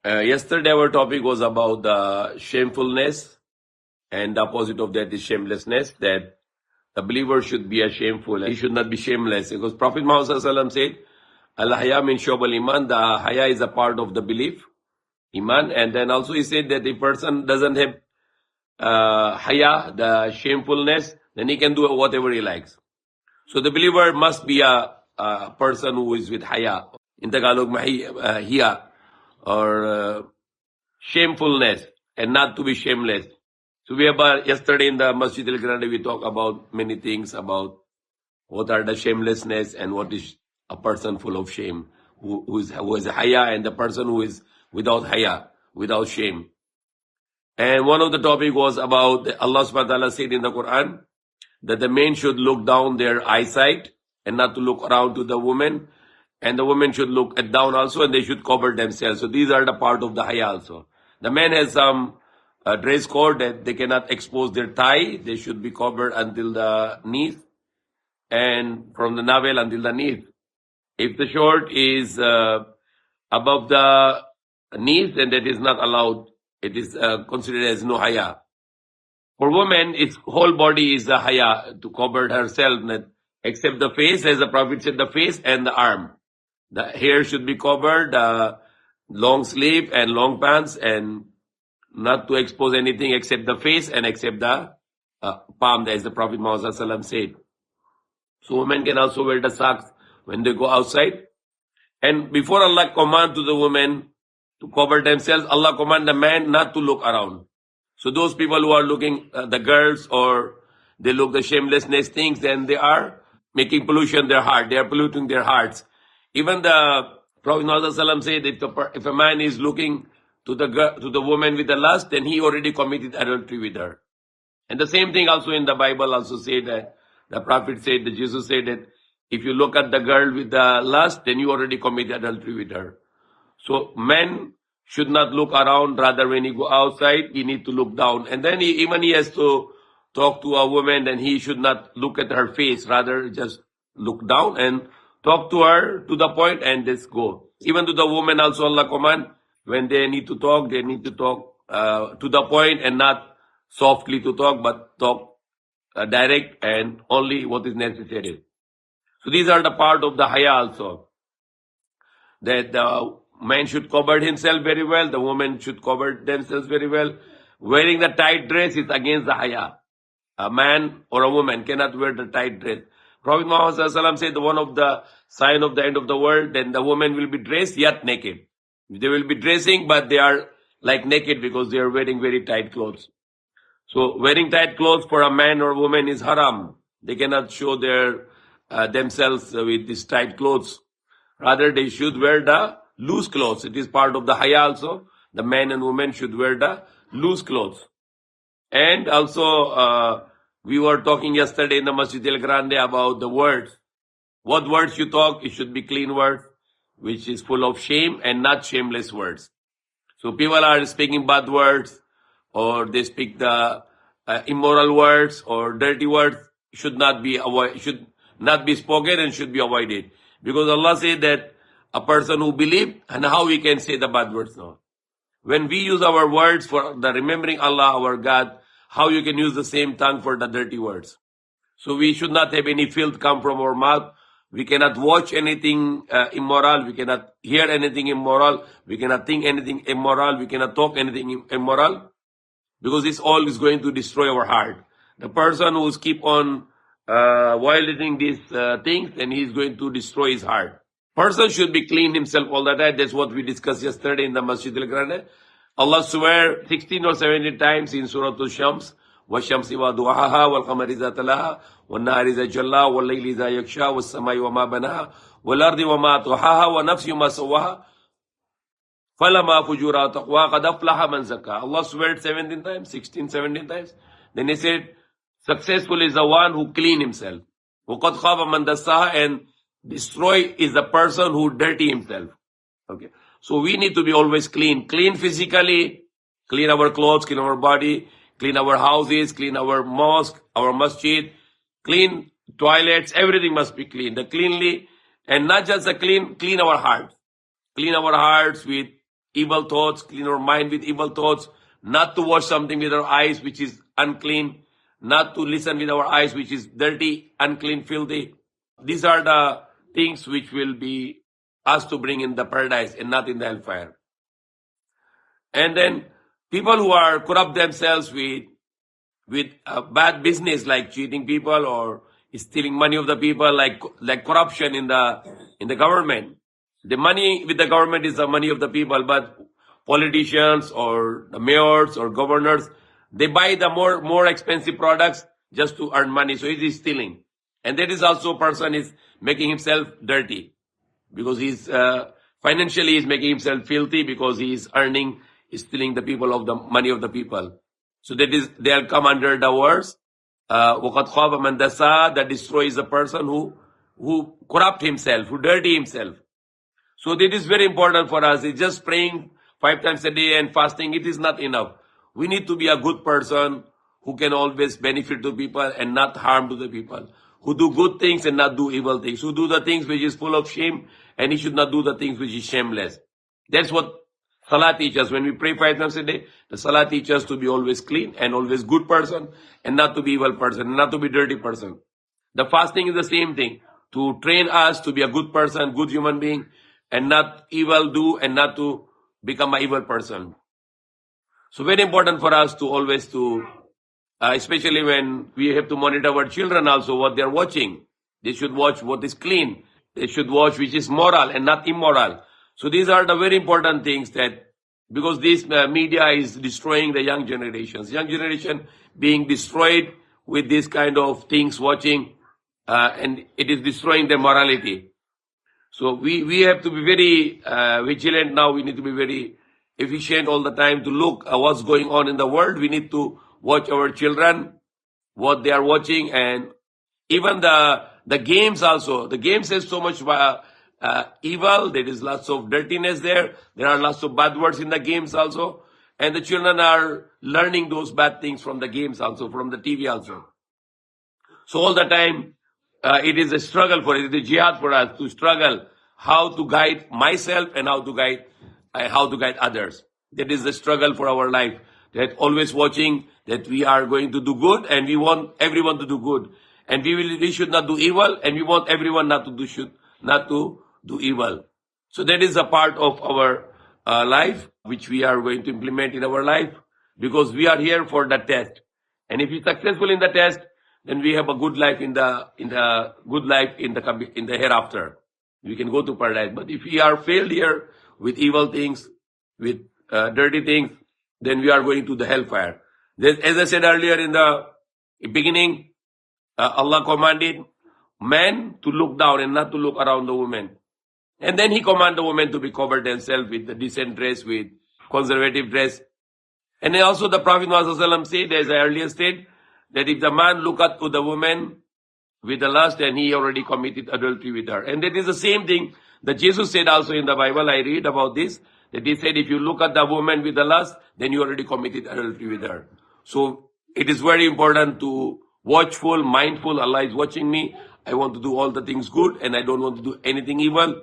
Yesterday our topic was about the shamefulness, and the opposite of that is shamelessness, that the believer should be a shameful, he should not be shameless, because Prophet Muhammad ﷺ said, Al-Haya min shobal iman, the Haya is a part of the belief, iman, and then also he said that if person doesn't have Haya, the shamefulness, then he can do whatever he likes. So the believer must be a person who is with Haya, in Tagalog, Hiya, or shamefulness, and not to be shameless. So we have yesterday in the Masjid al-Grande, we talked about many things about what are the shamelessness and what is a person full of shame, who is haya, and the person who is without haya, without shame. And one of the topic was about Allah subhanahu wa ta'ala said in the Quran that the men should look down their eyesight and not to look around to the woman, and the women should look down also, and they should cover themselves. So these are the part of the haya also. The man has some dress code that they cannot expose their thigh. They should be covered until the knees, and from the navel until the knees. If the short is above the knees, then that is not allowed. It is considered as no haya. For women, its whole body is a haya, to cover herself, except the face, as the Prophet said, the face and the arm. The hair should be covered, long sleeve and long pants, and not to expose anything except the face and except the palm, as the Prophet Muhammad ﷺ said. So women can also wear the socks when they go outside. And before Allah command to the women to cover themselves, Allah command the man not to look around. So those people who are looking the girls, or they look the shamelessness things, then they are making pollution their heart. They are polluting their hearts. Even the Prophet Muhammad ﷺ said, if a man is looking to the woman with the lust, then he already committed adultery with her. And the same thing also in the Bible also said that the Prophet said, that Jesus said that if you look at the girl with the lust, then you already committed adultery with her. So men should not look around. Rather, when he go outside, he need to look down. And then he has to talk to a woman, then he should not look at her face. Rather, just look down and talk to her to the point and just go. Even to the woman also, Allah command, when they need to talk to the point, and not softly to talk, but talk direct and only what is necessary. So these are the part of the haya also, that the man should cover himself very well, the woman should cover themselves very well. Wearing the tight dress is against the haya. A man or a woman cannot wear the tight dress. Prophet Muhammad ﷺ said one of the sign of the end of the world, then the woman will be dressed yet naked. They will be dressing, but they are like naked because they are wearing very tight clothes. So wearing tight clothes for a man or woman is haram. They cannot show their themselves with these tight clothes. Rather, they should wear the loose clothes. It is part of the haya also. The man and woman should wear the loose clothes. And also, we were talking yesterday in the Masjid al-Grande about the words. What words you talk, it should be clean words, which is full of shame, and not shameless words. So people are speaking bad words, or they speak the immoral words or dirty words, should not be spoken and should be avoided. Because Allah said that a person who believes, and how we can say the bad words now? When we use our words for the remembering Allah, our God, how you can use the same tongue for the dirty words? So we should not have any filth come from our mouth. We cannot watch anything immoral. We cannot hear anything immoral. We cannot think anything immoral. We cannot talk anything immoral. Because this all is going to destroy our heart. The person who keep on violating these things, then he is going to destroy his heart. Person should be clean himself all the time. That's what we discussed yesterday in the Masjid al-Grande. Allah swear 16 or 17 times in Surah Al-Shams, وَالشَّمْسِ وَضُحَاهَا وَالْقَمَرِ ذَاتَ لَهَا وَالنَّهَارِ ذَا جَلَّاهَا وَاللَّيْلِ ذَا يَغْشَاهَا وَالسَّمَاءِ وَمَا بَنَاهَا وَالْأَرْضِ وَمَا طَحَاهَا وَنَفْسٍ مَا سَوَّاهَا فَلَمَا فُجُورَهَا تَقْوَاهَا قَدْ أَفْلَحَ مَنْ زَكَّاهَا. Allah swear 17 times, 16, 17 times. Then he said, successful is the one who clean himself. وَقَدْ خَابَ مَنْ دَسَّاهَا, and destroy is the person who dirty himself. Okay. So we need to be always clean. Clean physically, clean our clothes, clean our body, clean our houses, clean our mosque, our masjid, clean toilets, everything must be clean. The cleanly, and not just the clean our hearts. Clean our hearts with evil thoughts, clean our mind with evil thoughts, not to watch something with our eyes which is unclean, not to listen with our eyes which is dirty, unclean, filthy. These are the things which will be us to bring in the paradise and not in the hellfire. And then people who are corrupt themselves with bad business like cheating people or stealing money of the people, like corruption in the government. The money with the government is the money of the people, but politicians or the mayors or governors, they buy the more expensive products just to earn money. So it is stealing, and that is also a person is making himself dirty because he's financially he's making himself filthy because he's stealing the people of the money of the people. So they'll come under the words وَقَدْ خَابَ مَنْ دَسَّاهَا, that destroys the person who corrupt himself, who dirty himself. So it is very important for us. It's just praying 5 times a day and fasting, it is not enough. We need to be a good person who can always benefit to people and not harm to the people, who do good things and not do evil things, who do the things which is full of shame and he should not do the things which is shameless. That's what Salah teaches. When we pray 5 times a day, the Salah teaches us to be always clean and always good person and not to be evil person and not to be dirty person. The fasting is the same thing, to train us to be a good person, good human being, and not evil do and not to become an evil person. So very important for us to always especially when we have to monitor our children also, what they are watching. They should watch what is clean. They should watch which is moral and not immoral. So these are the very important things that, because this media is destroying the young generations. Young generation being destroyed with this kind of things watching, and it is destroying their morality. So we have to be very vigilant now. We need to be very efficient all the time to look at what's going on in the world. We need to watch our children, what they are watching, and even the games also. The games has so much evil. There is lots of dirtiness there. There are lots of bad words in the games also. And the children are learning those bad things from the games also, from the TV also. So all the time, it is a struggle for us, it is a jihad for us to struggle how to guide myself and how to guide others. That is the struggle for our life. That always watching that we are going to do good and we want everyone to do good. And we should not do evil and we want everyone not to do evil. So that is a part of our life which we are going to implement in our life, because we are here for the test. And if we are successful in the test, then we have a good life in the hereafter. We can go to paradise. But if we are failed here with evil things, with dirty things, then we are going to the hellfire. As I said earlier in the beginning, Allah commanded men to look down and not to look around the women. And then He commanded the women to be covered themselves with the decent dress, with conservative dress. And then also the Prophet Muhammad said, as I earlier said, that if the man look at the woman with the lust, then he already committed adultery with her. And that is the same thing that Jesus said also in the Bible. I read about this, that He said, if you look at the woman with the lust, then you already committed adultery with her. So it is very important to watchful, mindful. Allah is watching me. I want to do all the things good and I don't want to do anything evil.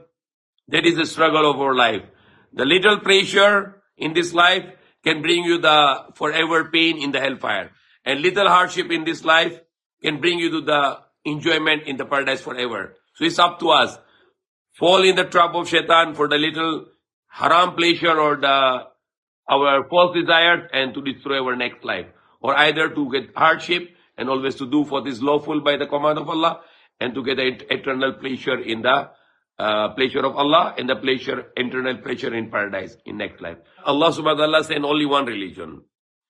That is the struggle of our life. The little pressure in this life can bring you the forever pain in the hellfire. And little hardship in this life can bring you to the enjoyment in the paradise forever. So it's up to us. Fall in the trap of shaitan for the little haram pleasure or our false desires and to destroy our next life. Or either to get hardship and always to do what is lawful by the command of Allah and to get the eternal pleasure in the pleasure of Allah and the eternal pleasure in paradise in next life. Allah subhanahu wa ta'ala sent only one religion.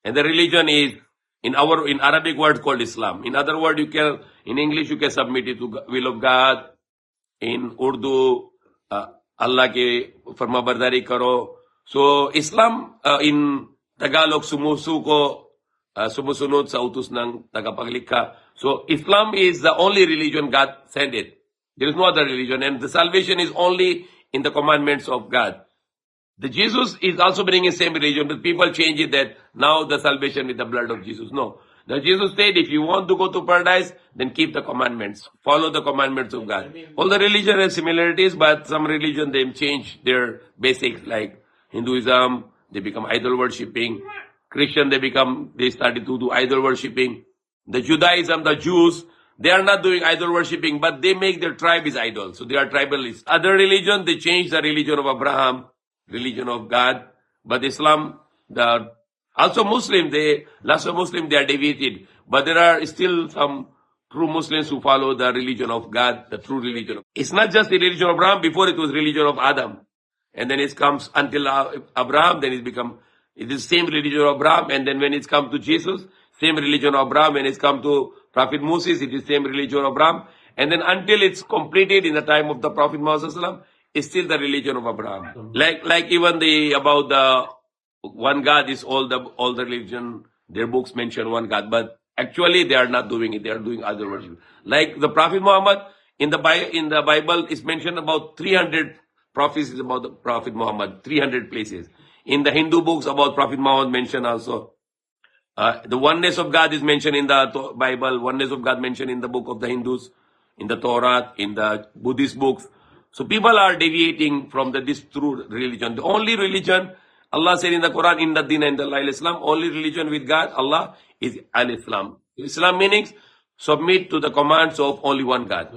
And the religion is in Arabic word called Islam. In other words, in English you can submit it to will of God. In Urdu, Allah ke farmabardari karo. So Islam in Tagalog sumusunod sa utos ng tagapaglikha. So Islam is the only religion God sent it. There is no other religion, and the salvation is only in the commandments of God. The Jesus is also bringing the same religion, but people change it that now the salvation with the blood of Jesus. No. The Jesus said, if you want to go to paradise, then keep the commandments. Follow the commandments of God. All the religion has similarities, but some religion, they change their basics. Like Hinduism, they become idol worshipping. Christian, they started to do idol worshipping. The Judaism, the Jews, they are not doing idol worshipping, but they make their tribe is idol. So they are tribalists. Other religion, they change the religion of Abraham, religion of God. But Islam, also Muslim, lots of Muslim, they are deviated. But there are still some true Muslims who follow the religion of God, the true religion. It's not just the religion of Abraham. Before it was religion of Adam. And then it comes until Abraham, then it is same religion of Abraham. And then when it's come to Jesus, same religion of Abraham. When it's come to Prophet Moses, it is same religion of Abraham. And then until it's completed in the time of the Prophet Muhammad sallallahu alaihi wasallam, it's still the religion of Abraham. Like even about the one God is all the religion, their books mention one God, but actually they are not doing it. They are doing other worship. Like the Prophet Muhammad in the Bible is mentioned about 300 prophecies about the Prophet Muhammad, 300 places. In the Hindu books about Prophet Muhammad mentioned also. The oneness of God is mentioned in the Bible, oneness of God mentioned in the book of the Hindus, in the Torah, in the Buddhist books. So people are deviating from this true religion. The only religion, Allah said in the Quran, in the Din and the Islam, only religion with God, Allah, is Al-Islam. Islam meaning submit to the commands of only one God.